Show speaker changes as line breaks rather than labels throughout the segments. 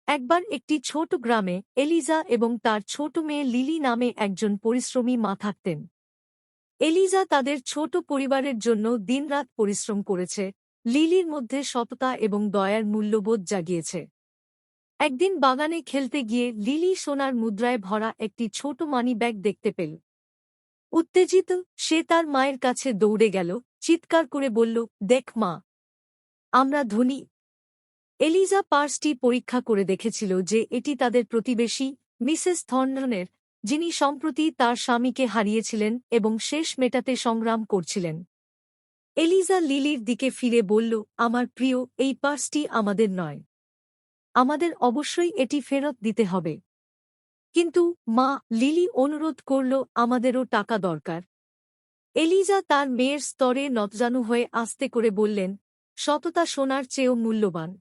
একবার একটি ছোট গ্রামে এলিজা এবং তার ছোট মেয়ে লিলি নামে একজন পরিশ্রমী মা থাকতেন। এলিজা তাদের ছোট পরিবারের জন্য দিনরাত পরিশ্রম করেছে, লিলির মধ্যে সততা এবং দয়ার মূল্যবোধ জাগিয়েছে। একদিন বাগানে খেলতে গিয়ে লিলি সোনার মুদ্রায় ভরা একটি ছোট মানি ব্যাগ দেখতে পেল। উত্তেজিত সে তার মায়ের কাছে দৌড়ে গেল, চিৎকার করে বলল, দেখ মা, আমরা ধনী। এলিজা পার্সটি পরীক্ষা করে দেখেছিল যে এটি তাদের প্রতিবেশী মিসেস থর্নটনের, যিনি সম্প্রতি তার স্বামীকে হারিয়েছিলেন এবং শেষ মেটাতে সংগ্রাম করছিলেন। এলিজা লিলির দিকে ফিরে বলল, আমার প্রিয়, এই পার্সটি আমাদের নয়। আমাদের অবশ্যই এটি ফেরত দিতে হবে। কিন্তু মা, লিলি অনুরোধ করল, আমাদেরও টাকা দরকার। এলিজা তার মেয়ের স্তরে নতজানু হয়ে আস্তে করে বললেন, সততা সোনার চেয়েও মূল্যবান।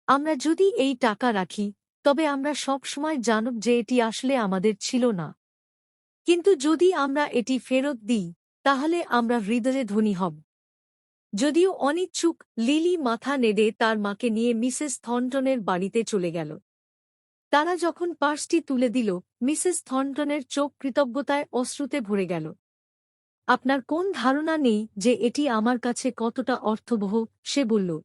আমরা যদি এই টাকা রাখি, তবে আমরা সব সময় জানব যে এটি আসলে আমাদের ছিল না। কিন্তু যদি আমরা এটি ফেরত দিই, তাহলে আমরা হৃদয়ে ধনী হব। যদিও অনিচ্ছুক, লিলি মাথা নেড়ে তার মাকে নিয়ে মিসেস থর্নটনের বাড়িতে চলে গেল। তারা যখন পার্সটি তুলে দিল, মিসেস থর্নটনের চোখ কৃতজ্ঞতায় অশ্রুতে ভরে গেল। আপনার কোন ধারণা নেই যে এটি আমার কাছে কতটা অর্থবহ, সে বলল।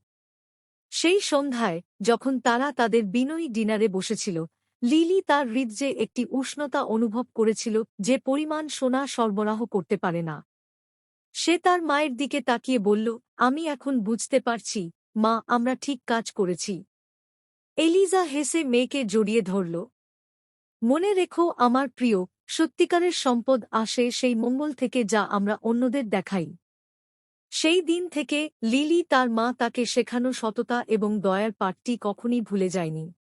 সেই সন্ধ্যায় যখন তারা তাদের বিনয়ী ডিনারে বসেছিল, লিলি তার হৃদয়ে একটি উষ্ণতা অনুভব করেছিল যে পরিমাণ সোনা সরবরাহ করতে পারে না। সে তার মায়ের দিকে তাকিয়ে বলল, আমি এখন বুঝতে পারছি, মা, আমরা ঠিক কাজ করেছি। এলিজা হেসে মেয়েকে জড়িয়ে ধরল। মনে রেখো আমার প্রিয়, সত্যিকারের সম্পদ আসে সেই মঙ্গল থেকে যা আমরা অন্যদের দেখাই। সেই দিন থেকে লিলি তার মা তাকে শেখানো সততা এবং দয়ার পাঠটি কখনই ভুলে যায়নি।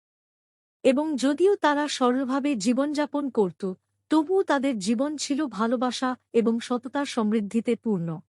এবং যদিও তারা সরলভাবে জীবনযাপন করত, তবুও তাদের জীবন ছিল ভালোবাসা এবং সততার সমৃদ্ধিতে পূর্ণ।